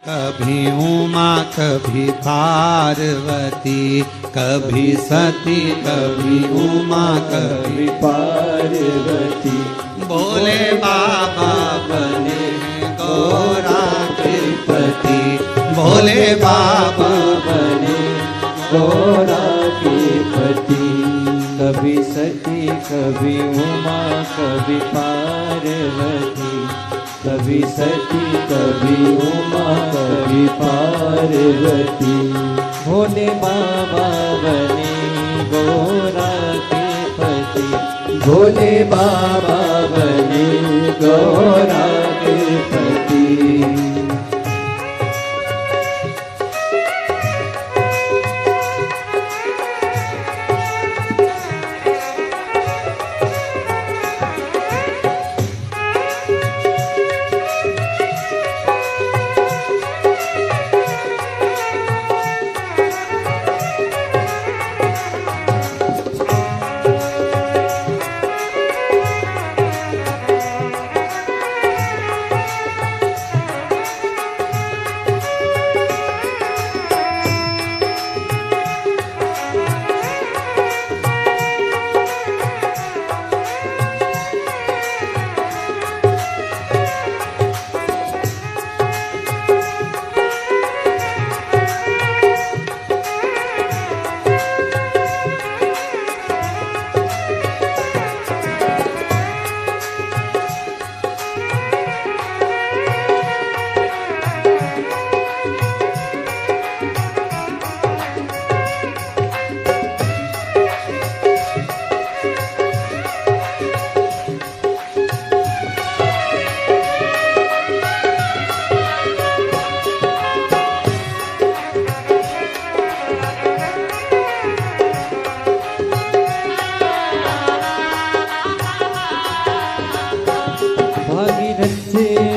कभी उमा कभी पार्वती, कभी सती कभी उमा कभी पार्वती। भोले बाबा बने गौरा के पति, भोले बाबा बने गौरा के पति। कभी सती कभी उमा कभी पार्वती, कभी सती कभी उमा कभी पार्वती। भोले बाबा बने गौरा के पति, भोले बाबा बने गौरा के पति।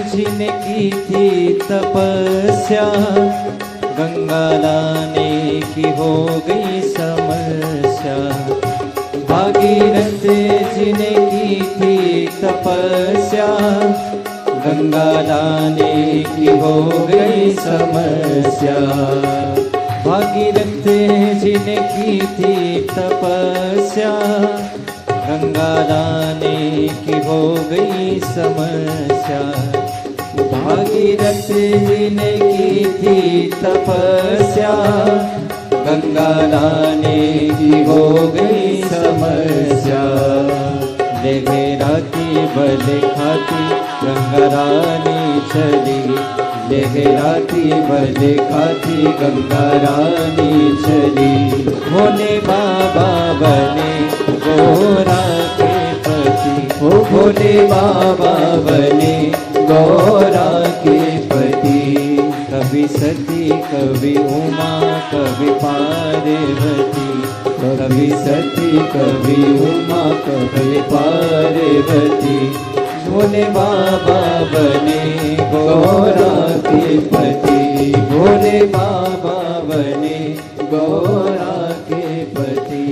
जिने की थी तपस्या, गंगा लाने की हो गई समस्या। भागीरथ जिने की थी तपस्या, गंगा लाने की हो गई समस्या। भागीरथ जिने की थी तपस्या, गंगा लाने की हो गई समस्या। भागीरथ ने की थी तपस्या, गंगा लाने की हो गई समस्या। लहराती बल खाती गंगा रानी चली, लहराती बल खाती गंगा रानी चली। भोले बाबा बने गौरा के पति, ओ भोले बाबा बने गौरा के पति। कभी सती कभी उमा कभी पार्वती, कभी सती कभी उमा कभी पार्वती। भोले बाबा बने गौरा के पति, भोले बाबा बने गौरा के पति।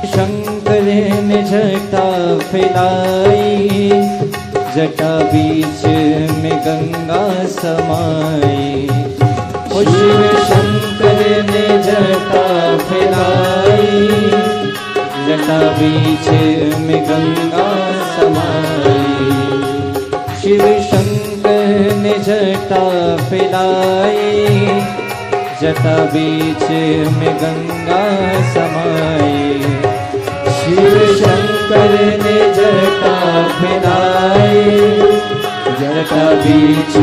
शंकर ने जटा फैलाई, जटा बीच में गंगा समाई। शिव शंकर ने जटा फैलाई, जटा बीच में गंगा समाई। शिव शंकर ने जटा फैलाई, जटा बीच में गंगा समाई। शिव शंकर ने जटा फैलाई, जटा बीच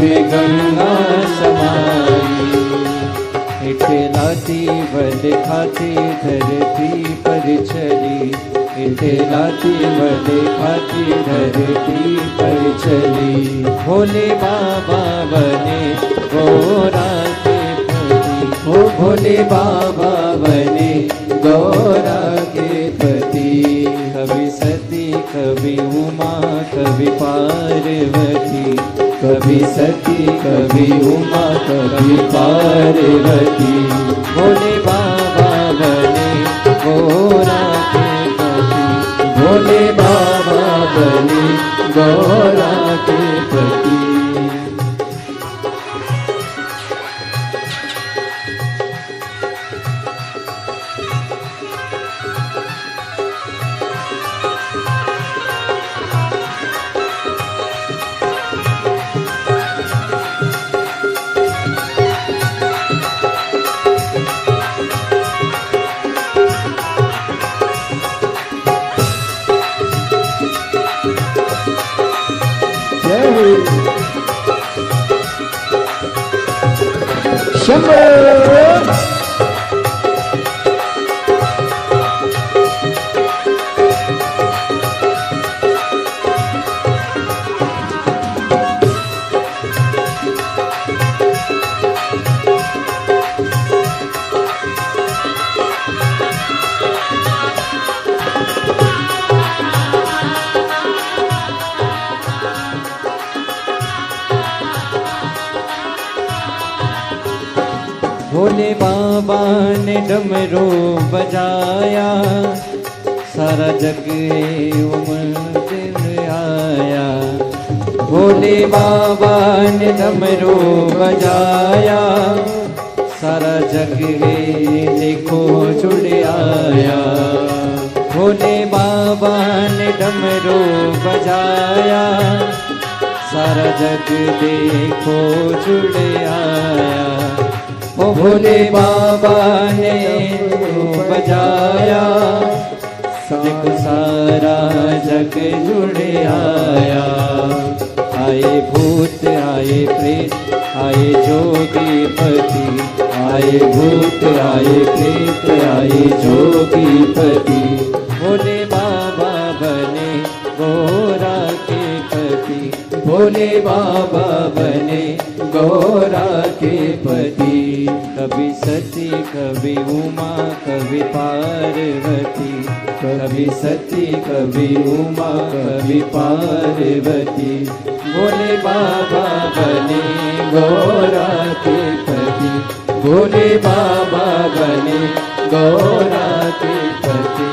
में गंगा समाई। इठलाती बल खाती धरती पर चली, इठलाती बल खाती धरती पर चली। भोले बाबा बने गौरा के पति, ओ भोले बाबा बने गौरा के पति। कभी सती कभी उमा कभी पार्वती, कभी सती कभी उमा कभी पार्वती। भोले बाबा बने गौरा के पति, भोले बाबा बने गौरा के पति। भोले बाबा ने डमरू बजाया, सारा जग उमड़ आया। भोले बाबा ने डमरू बजाया, सारा जग देखो जुड़ आया। भोले बाबा ने डमरू बजाया, सारा जग देखो जुड़ आया। ओ भोले बाबा ने बजाया, देखो सारा जग जुड़ आया। आए भूत आए प्रेत आए जोगी पति, आए भूत आए प्रेत आए जोगी पति। भोले बाबा बने गौरा के पति, भोले बाबा बने गौरा के पति। कभी सती कभी उमा कभी पार्वती, कभी सती कभी उमा कभी पार्वती। भोले बाबा बने गौरा के पति, भोले बाबा बने गौरा के पति।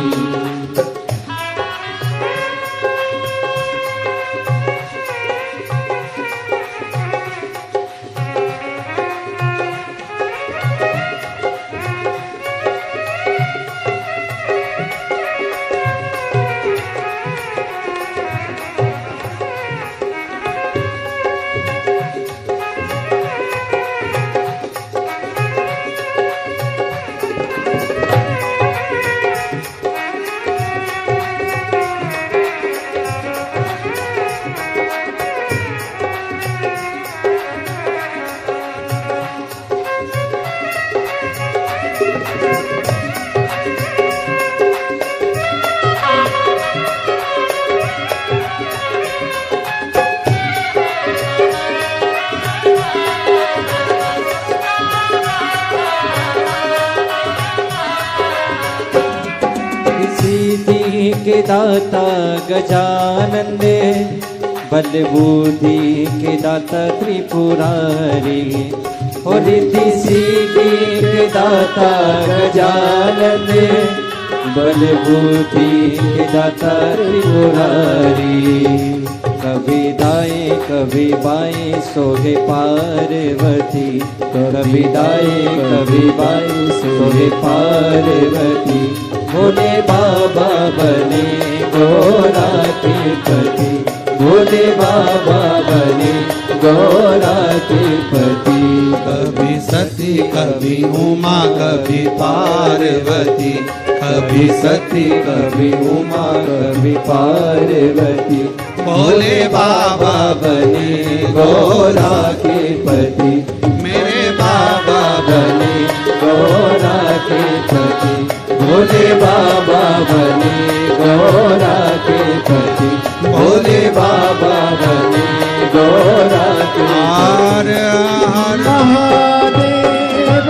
के दाता गजानंद, बल बुद्धि के दाता त्रिपुरारी। हो रिद्धि सिद्धि के दाता गजानन, बल बुद्धि के दाता त्रिपुरारी। कभी दाएं कभी बाएं सोहे पार्वती, कभी दाएं कभी बाएं सोहे पार्वती। भोले बाबा बने गोरा के पति, भोले बाबा बने गोरा के पति। कभी सती कभी उमा कभी पार्वती, कभी सती कभी उमा कभी पार्वती। भोले बाबा बने गोरा के पति, मेरे बाबा बने गोरा के पति। भोले बाबा बने गोरा के पति, भोले बाबा बने गोरा के पति। हर हर महादेव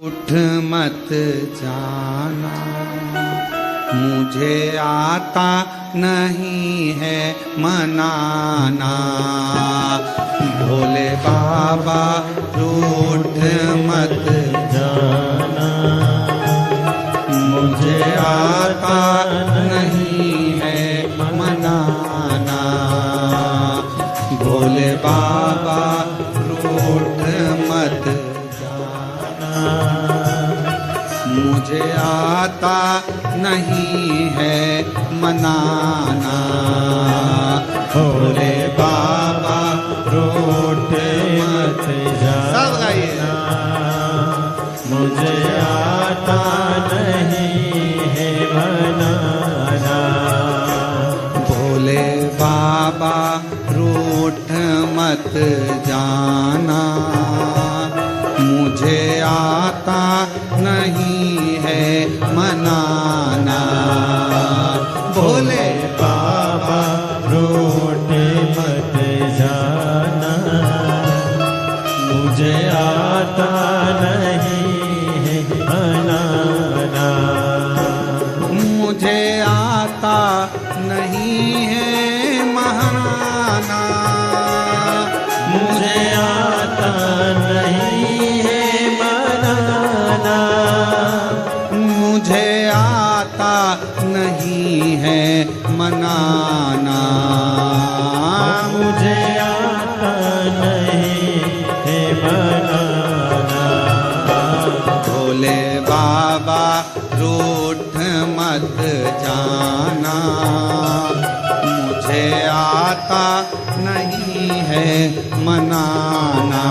उठ मत जाना, मुझे आता नहीं है मनाना। भोले बाबा रूठ मत जाना, मुझे आता नहीं है मनाना। भोले बाबा रूठ मत जाना, मुझे आता नहीं है मनाना। भोले बाबा रूठ मत जाना, सब गाइए। मुझे आता नहीं है मनाना। भोले बाबा रूठ मत जाना, मुझे आता नहीं है मनाना। भोले बाबा रूठ मत जाना, मुझे आता नहीं है मनाना। मुझे आता नहीं है महाना, मुझे आता नहीं है मनाना। मुझे आता नहीं है मनाना। मुझे आता नहीं है मनाना। भोले बाबा रूठ मत जाना, मुझे आता नहीं है मनाना।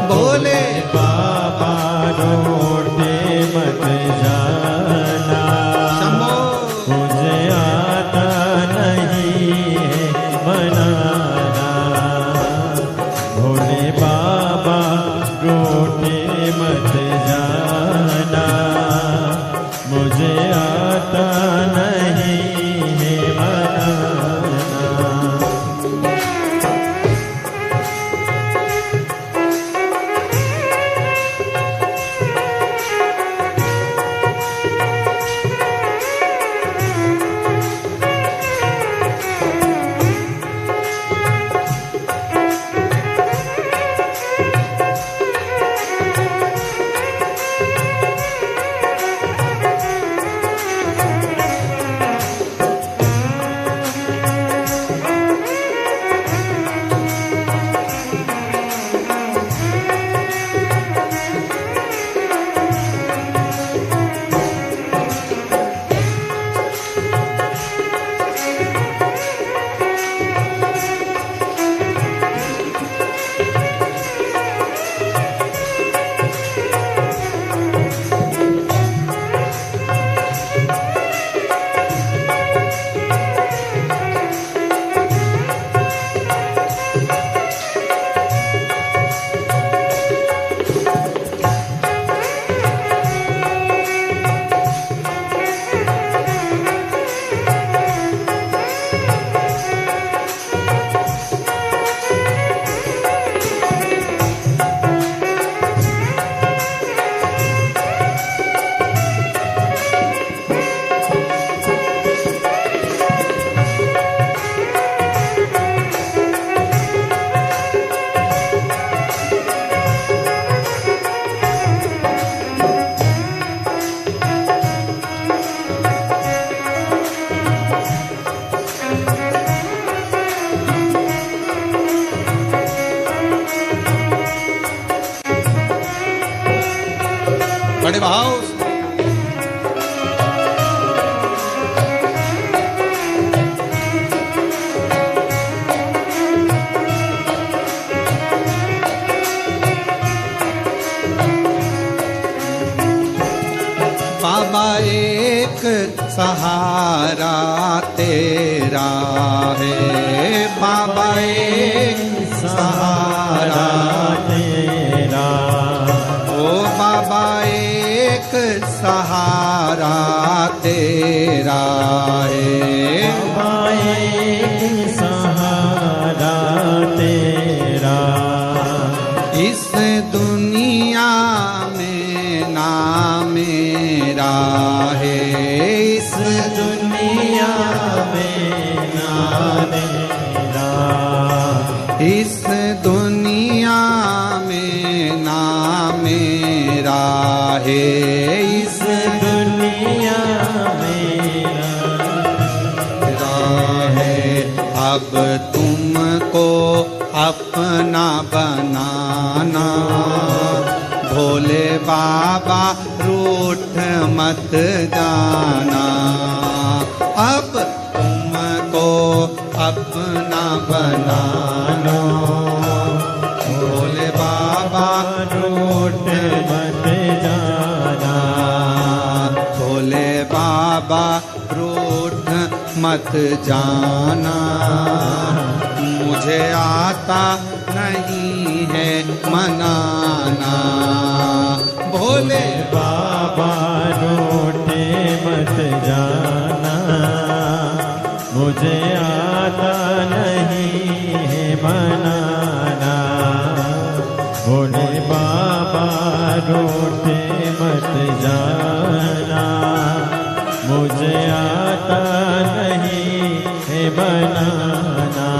भोले बाबा रूठ मत जाना, शंभो मुझे आता नहीं है मनाना। भोले बाबा रूठ मत जाना, मुझे आता नहीं है मनाना। बड़े भाव से। बाबा एक सहारा तेरा है, बाबा एक सहारा तेरा, ओ बाबा एक सहारा तेरा है, बाबा एक सहारा तेरा, इस दुनिया में नाम मेरा है, इस दुनिया में नाम तेरा, इस दुनिया में नाम मेरा है, इस दुनिया में मेरा है। अब तुमको अपना बनाना, भोले बाबा रूठ मत जाना। अब तुमको अपना बनाना, भोले बाबा रूठ मत जाना, भोले बाबा रूठ मत जाना। मुझे आता नहीं है मनाना, भोले बाबा रूठे मत जाना, मुझे आता नहीं है मनाना, भोले बाबा रूठे मत जाना, मुझे आता नहीं है मनाना।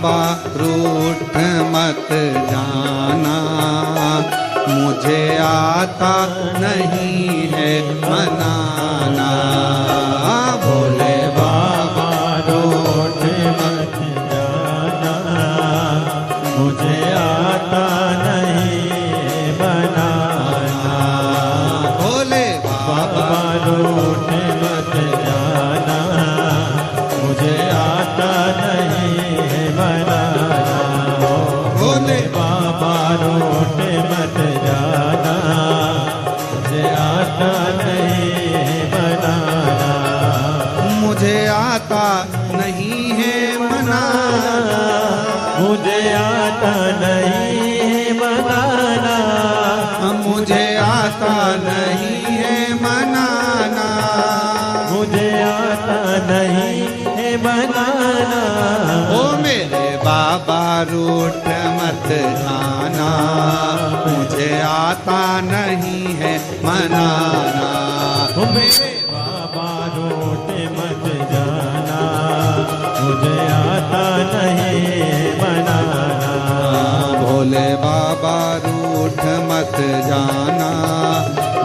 बाबा रूठ मत जाना, मुझे आता नहीं है मनाना। भोले बाबा रूठ मत जाना, मुझे आता नहीं बनाना। भोले बाबा रूठ मत जाना, मुझे आता नहीं बनाना। भोले बाबा रूठ मत जाना, मुझे आता नहीं बनाना। मुझे आता नहीं है मनाना, मुझे आता नहीं बनाना। मुझे आता नहीं है मनाना। मुझे आता नहीं है बनाना। ओ मेरे बाबा रूठ मत जाना, मुझे आता नहीं है मनाना। ओ मेरे बाबा रूठ मत जाना, मुझे आता नहीं बनाना। भोले बाबा रूठ मत जाना,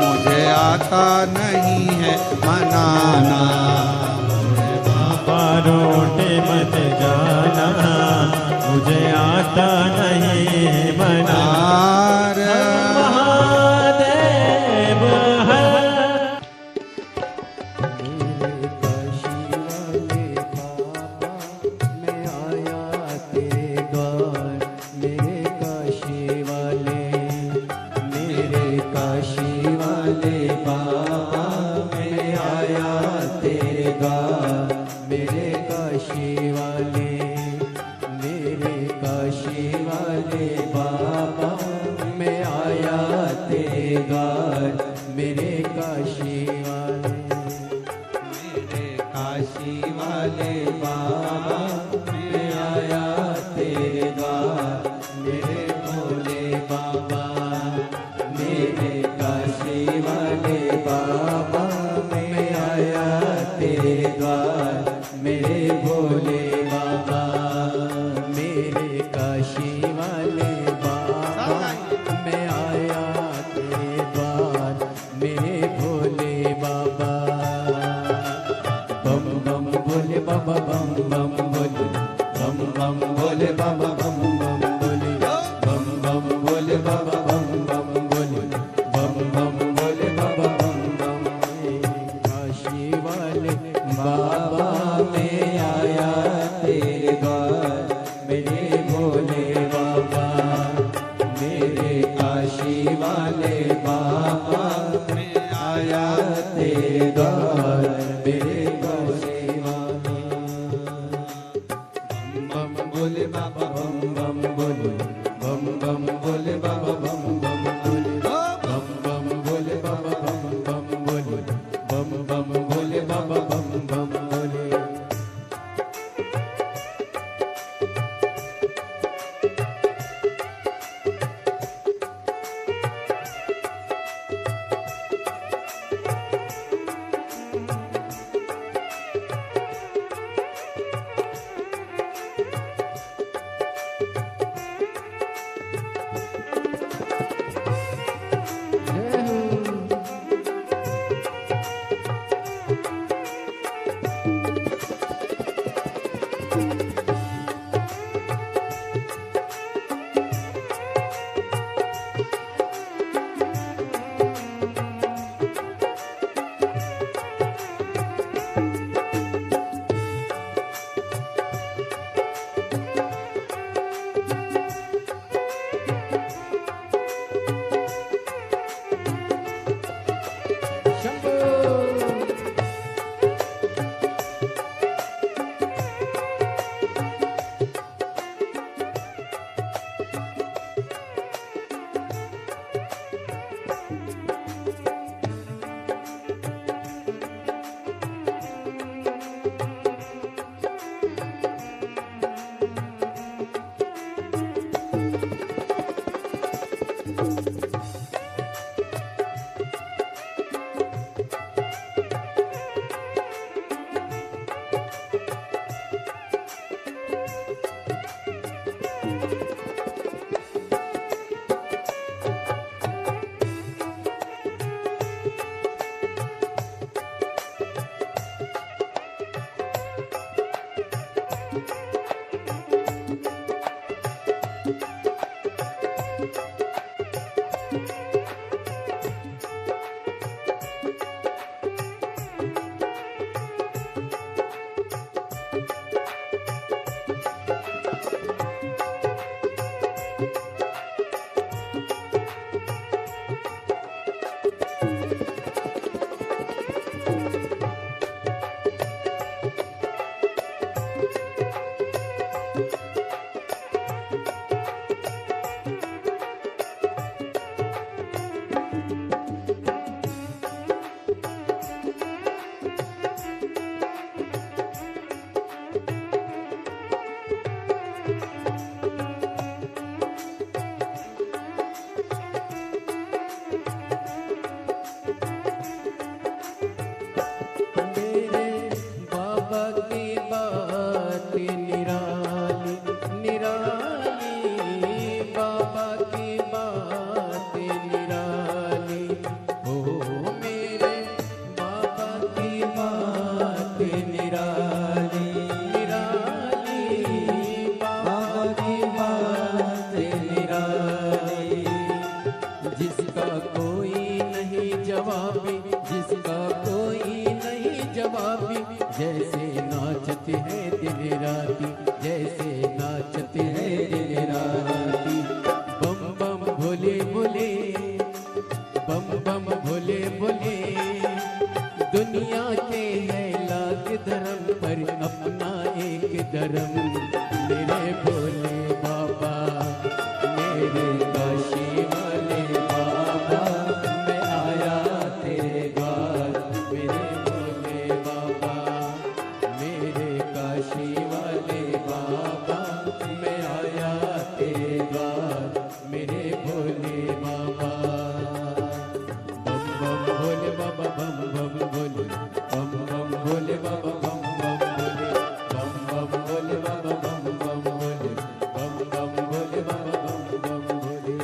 मुझे आता नहीं है मनाना। बाबा रूठ मत जाना, मुझे आता नहीं बनाना। महादेव हर स्वामी जैसे नाचते हैं दिन राती, जैसे नाचते हैं दिन राती। बम बम भोले भोले, बम बम भोले भोले, दुनिया के है लाख धर्म पर अपना एक धर्म। मेरे भोले बाबा, मेरे काशी वाले बाबा, मैं आया तेरे द्वार। मेरे भोले बाबा, मेरे काशी वाले बाबा, मैं आया तेरे द्वार। मेरे भोले बाबा, बम बम भोले बाबा, बम बम भोले, बम बम भोले बाबा, बम बम भोले, बम बम भोले बाबा, बम बम भोले, बम बम भोले बाबा, बम बम भोले।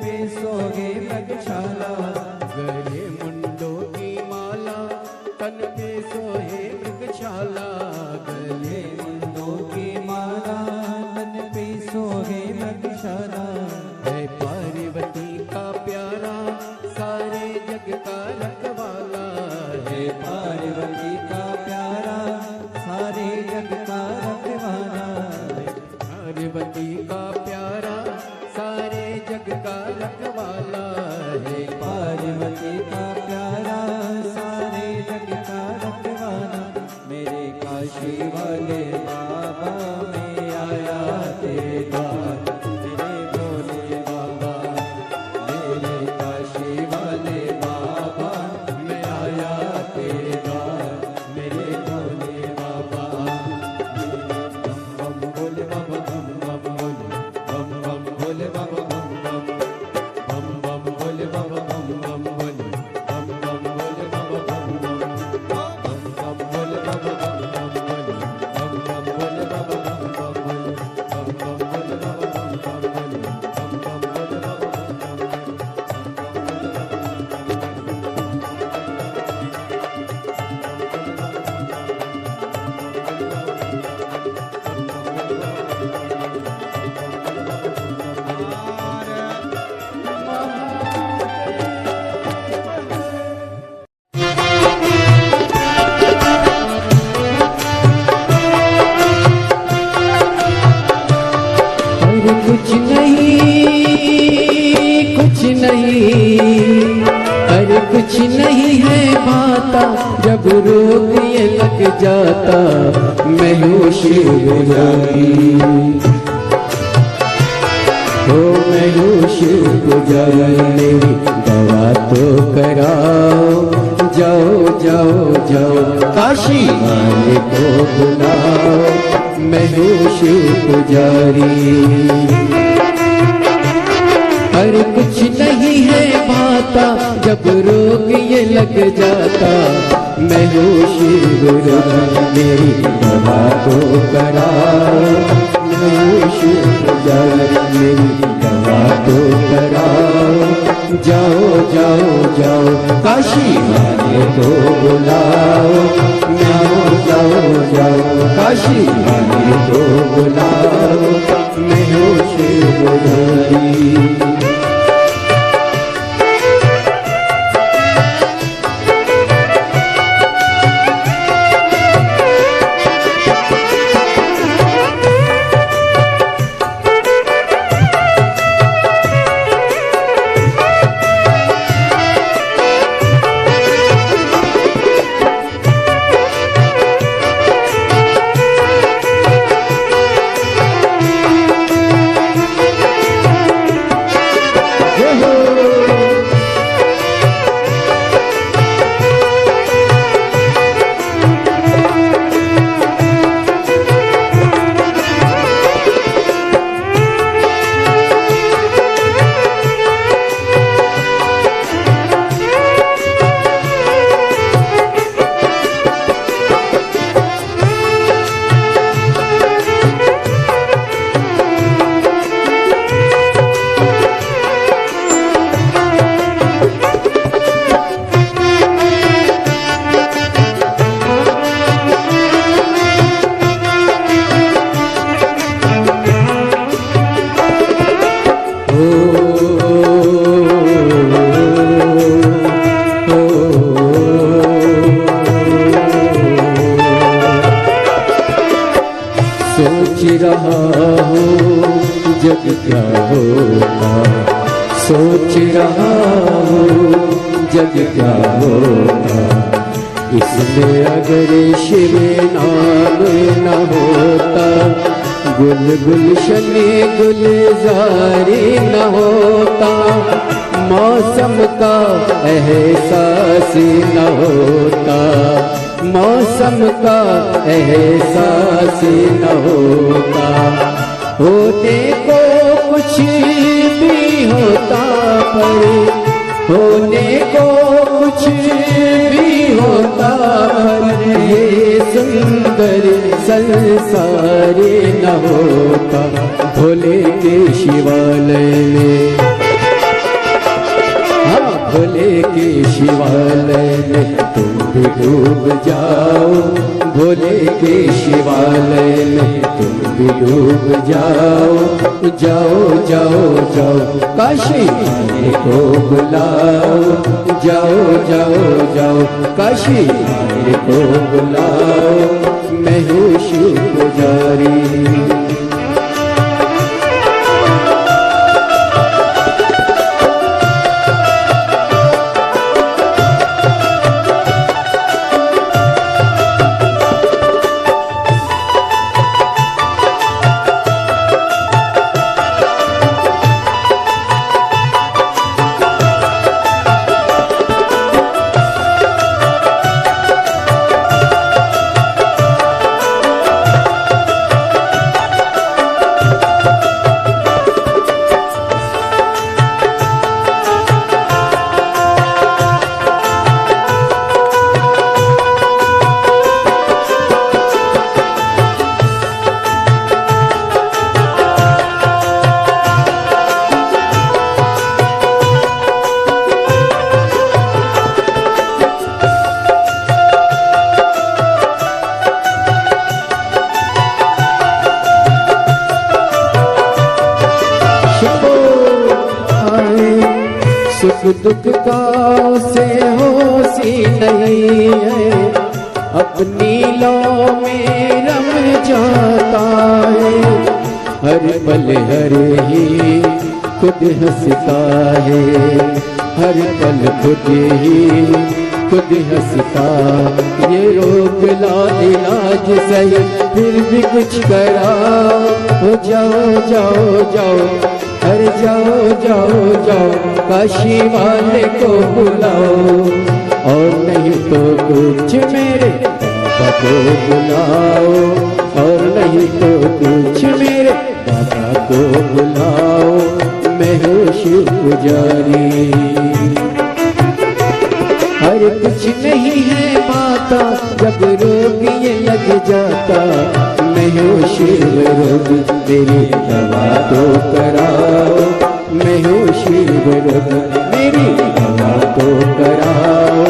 पे सोहे मृगशाला, गले मुंडों की माला, तन पे सोहे मृगशाला, गले मुंडों की माला, तन पे सोहे मृगशाला। है पार्वती का प्यारा, सारे जग का रखवाला, है पार्वती का प्यारा, सारे जग का रखवाला, पार्वती का प्यारा, सारे जग का रखवाला, है पार्वती का प्यारा, सारे जग का रखवाला। मेरे काशी वाले बाबा में आया तेरे द्वार, मेरे भोले बाबा, मेरे काशी वाले बाबा में आया तेरे द्वार, मेरे भोले बाबा। बम बम भोले बाबा, बम बम भोले बाबा, बम बम भोले बाबा, बम बम भोले, बम बम भोले बाबा, बम बम भोले बाबा, बम बम भोले, बम बम भोले बाबा, बम बम भोले, बम बम भोले बाबा, बम बम भोले, बम बम भोले बाबा, अरे कुछ नहीं, अरे कुछ नहीं है भाता, जब रोग ये लग जाता, मैं होश हो जाती, हो मैं होश हो जाती। दवा तो कराओ, जाओ जाओ जाओ, काशी वाले को बुलाओ, मैं होश पुजारी। अरे कुछ नहीं है भाता, जब रोग ये लग जाता, मैं होश गुजारी। मेरी दवा को कराओ, मैं होश गुजारी, मेरी दवा को कराओ, जाओ जाओ जाओ, काशी वाले को बुलाओ, जाओ जाओ जाओ, काशी वाले को बुलाओ, मैं होश गुजारी। रहा हूँ जग क्या होगा, सोच रहा हूँ जग क्या होगा। इसमें अगर शिव नाम न होता, गुल गुलशन गुलजारी न होता, मौसम का एहसास न होता, मौसम का एहसास न होता। होने को कुछ भी होता पर, होने को कुछ भी होता पर, ये सुंदर संसार न होता। भोले के शिवालय में भोले के शिवालय में तुम भी डूब जाओ, भोले के शिवालय में तुम भी डूब जाओ, जाओ जाओ जाओ काशी आने को बुलाओ, जाओ जाओ जाओ काशी आने को बुलाओ, मैं हूँ शिव पुजारी। सुख दुख का से होशी नहीं है, अपनी लौ में रम जाता है, हर पल हर ही खुद हंसता है, हर पल खुद ही खुद हंसता। ये रोग ला इलाज सही फिर भी कुछ कराओ, हो जाओ जाओ जाओ, अरे जाओ जाओ जाओ काशी वाले को बुलाओ, और नहीं तो कुछ मेरे बाबा को बुलाओ, और नहीं तो कुछ मेरे बाबा को बुलाओ, मैं हूँ शिव पुजारी। अरे कुछ नहीं है पाता जब रोग ये लग जाता, मैं हूँ शिव रोग मेरी दवा तो कराओ, मैं हूँ शिव रोग मेरी दवा तो कराओ,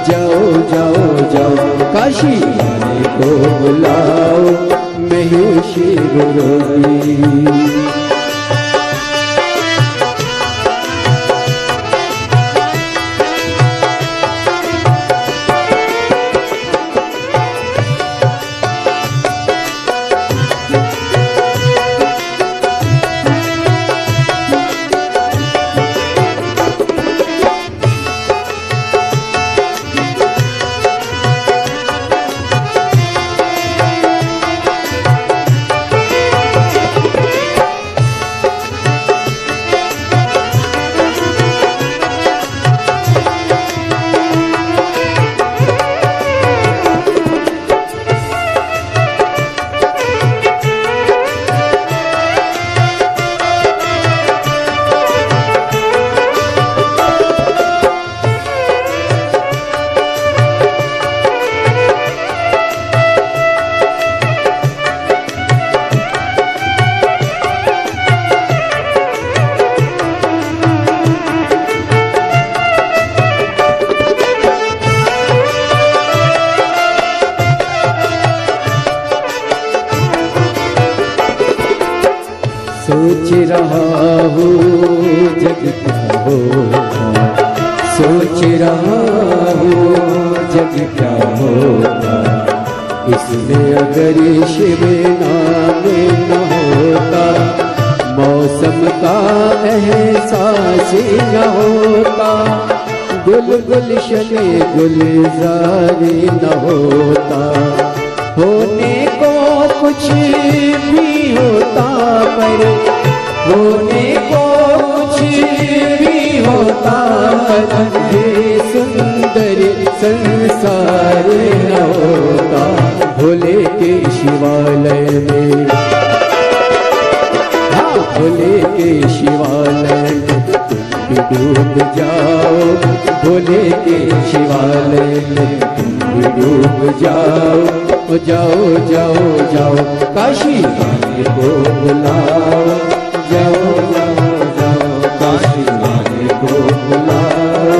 जाओ जाओ जाओ काशी वाले को बुलाओ, मैं हूँ शिव रोगी। सोच रहा हूँ जग क्या होगा, सोच रहा हूँ जग क्या होगा, इसमें अगर शिव नाम न होता, मौसम का एहसास न होता, गुल गुलशन गुलजारी न होता, होने को कुछ भी होता पर होने को कुछ भी होता पर ये सुंदर संसार न होता, भोले के शिवालय में, हाँ भोले के शिवालय में तुम भी डूब जाओ, भोले के शिवालय में तुम भी डूब जाओ, जाओ जाओ जाओ काशी वाले को बुलाओ, जाओ जाओ जाओ काशी वाले को बुलाओ,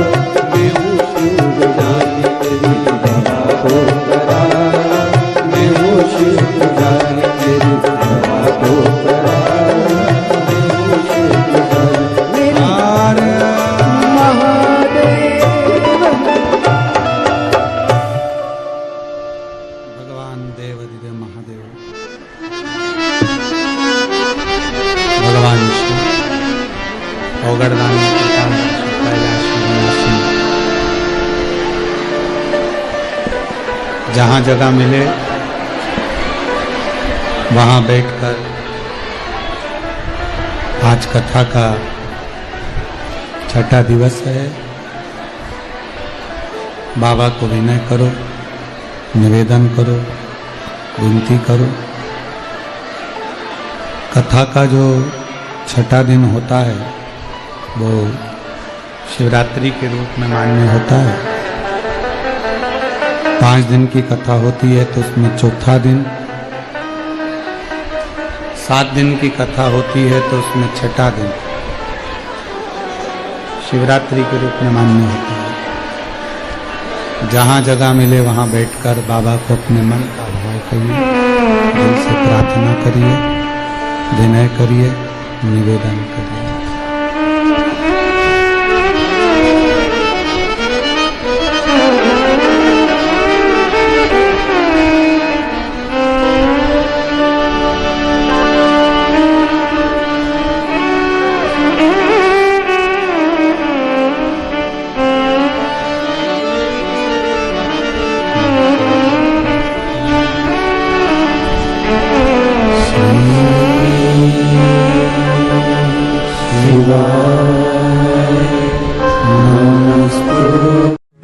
जहाँ जगह मिले वहाँ बैठकर आज कथा का छठा दिवस है। बाबा को विनय करो, निवेदन करो, विनती करो। कथा का जो छठा दिन होता है वो शिवरात्रि के रूप में मान्य होता है। 5 दिन की कथा होती है तो उसमें चौथा दिन, 7 दिन की कथा होती है तो उसमें छठा दिन शिवरात्रि के रूप में मान्य होता है। जहाँ जगह मिले वहाँ बैठकर बाबा को अपने मन का भाव करिए, दिल से प्रार्थना करिए, विनय करिए, निवेदन करिए।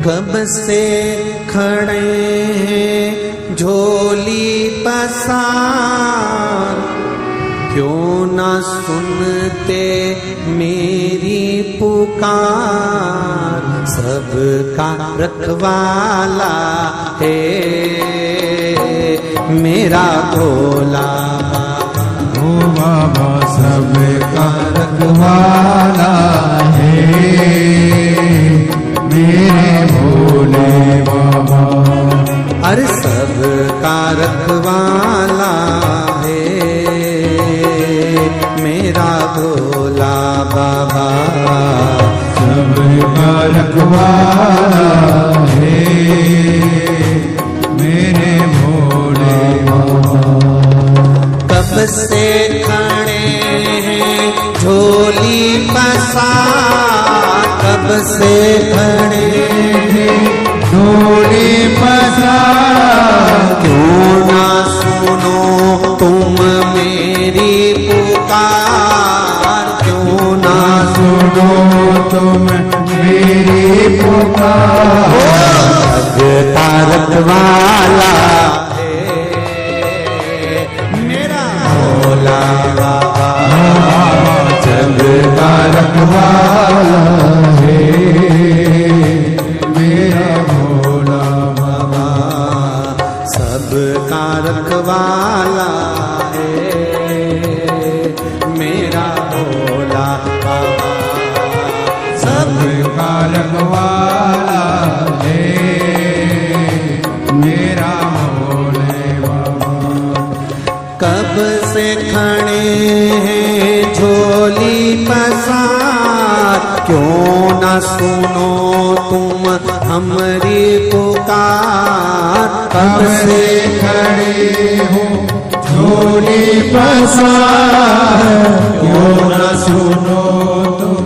कब से खड़े हैं झोली पसार, क्यों न सुनते मेरी पुकार। सबका रखवाला है मेरा भोला ओ बाबा सबका रखवाला है मेरे भोले बाबा। अरे सबका रखवाला है मेरा भोला बाबा। सबका रखवाला है मेरे भोले बाबा। कब से खड़े हैं झोली पसार, कब से खड़े हैं झोली पसार, क्यों ना सुनो तुम मेरी पुकार। क्यों ना सुनो तुम मेरी पुकार। सबका रखवाला है मेरा भोला बाबा। सबका रखवाला है मेरा भोला बाबा। सबका रखवाला है मेरा भोला बाबा। सबका रखवाला है मेरा भोले बाबा। कब से खड़े हैं झोली पसार, क्यों न सुनो तुम हमारी पुकार। कब से खड़े हो झोली पसार, क्यों न सुनो तुम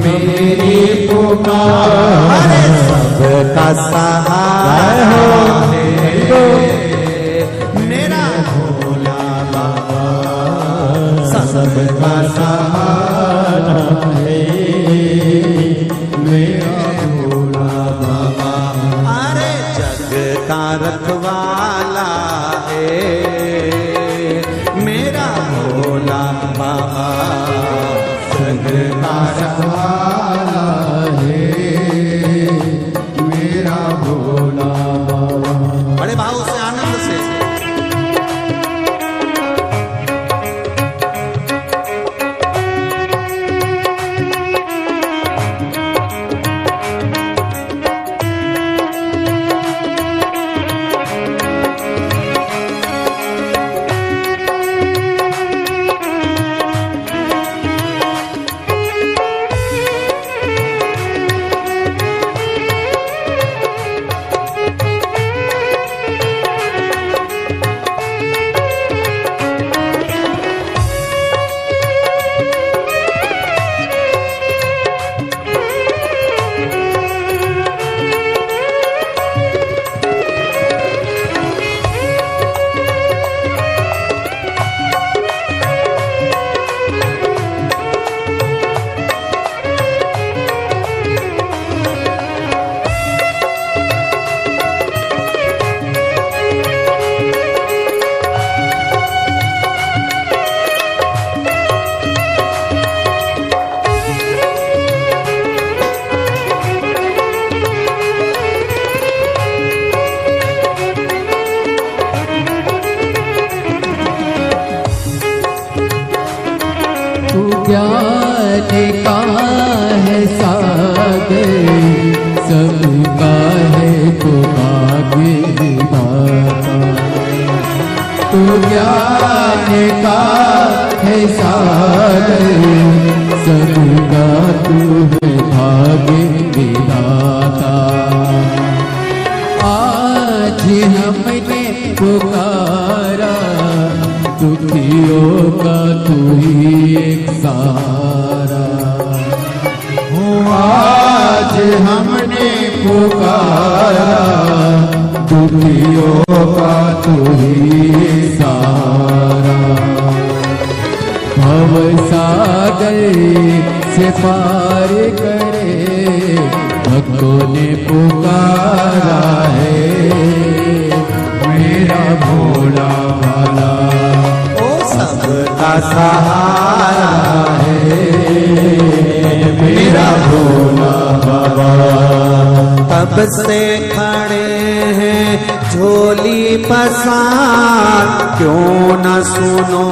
मेरी पुकार। सबका सहारा है मेरा भोला बाबा। सबका सहारा है मेरा भोला बाबा। अरे जग का रखवाला है मेरा भोला बाबा। जग का रखवाला है मेरा भोला बाबा। बड़े भाव से का है सागर, सबका तू है भाग्य विधाता। आज हमने पुकारा, दुखियों का तू ही एक सहारा। आज हमने पुकारा, दुखियों का तू ही सहारा। भव सागर से पार करे, भक्तों ने पुकारा है मेरा भोला भाला। ओ सबका सहारा है मेरा भोला बाबा। तब से खड़े हैं झोली पसार, क्यों न सुनो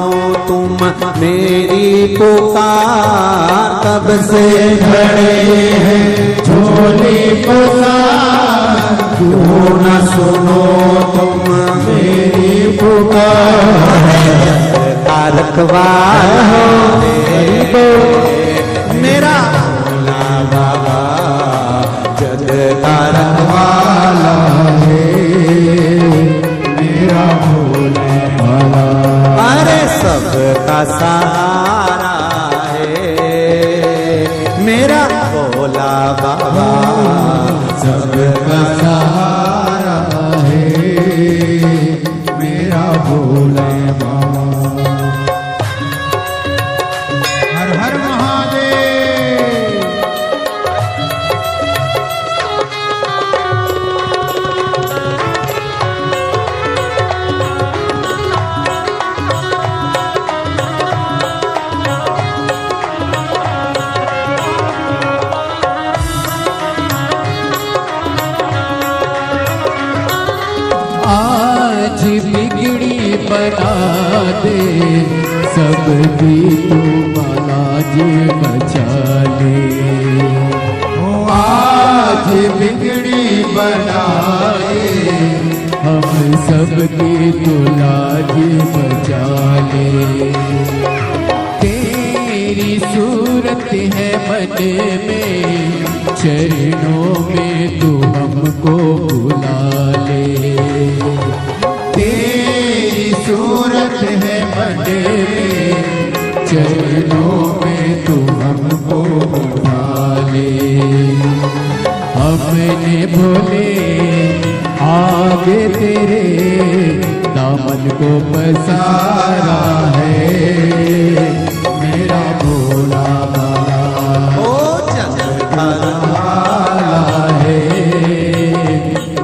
तुम मेरी पुकार। तब से खड़े हैं झोली पसार, क्यों न सुनो तुम मेरी पुकार। तारकवार हो मेरा भोला बाबा, जग तारकवाला है मेरा भोला भाला। अरे सबका सहारा है मेरा भोला बाबा, सबका सहारा है मेरा भोला बाबा। हर हर महादेव। आज बिगड़ी बना दे, सबकी तू बालाज बचा ले। आज बिगड़ी बनाए, हम सबकी तू लाज बचा ले। तेरी सूरत है मन में, चरणों में तू हमको बुला ले। तेरी सूरत है मन में, चरणों में तू हमको उठा ले। हमने भोले आगे तेरे दामन को पसारा है मेरा भोला बाबा। ओ जग भाला है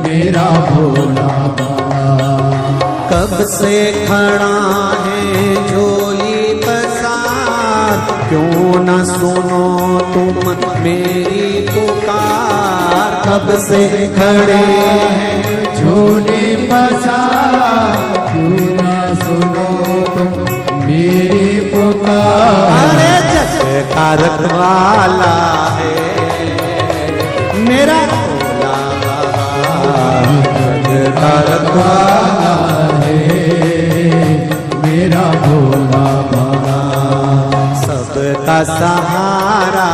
मेरा भोला बाबा। कब से खड़ा है झोली पसार, क्यों न सुनो तुम मेरी पुकार। कब से खड़े हैं झोली पसार, क्यों ना सुनो तुम मेरी पुकार। अरे जग तारकवाला है मेरा भोला बाबा, जग तारकवाला मेरा भोला बाबा। सबका सहारा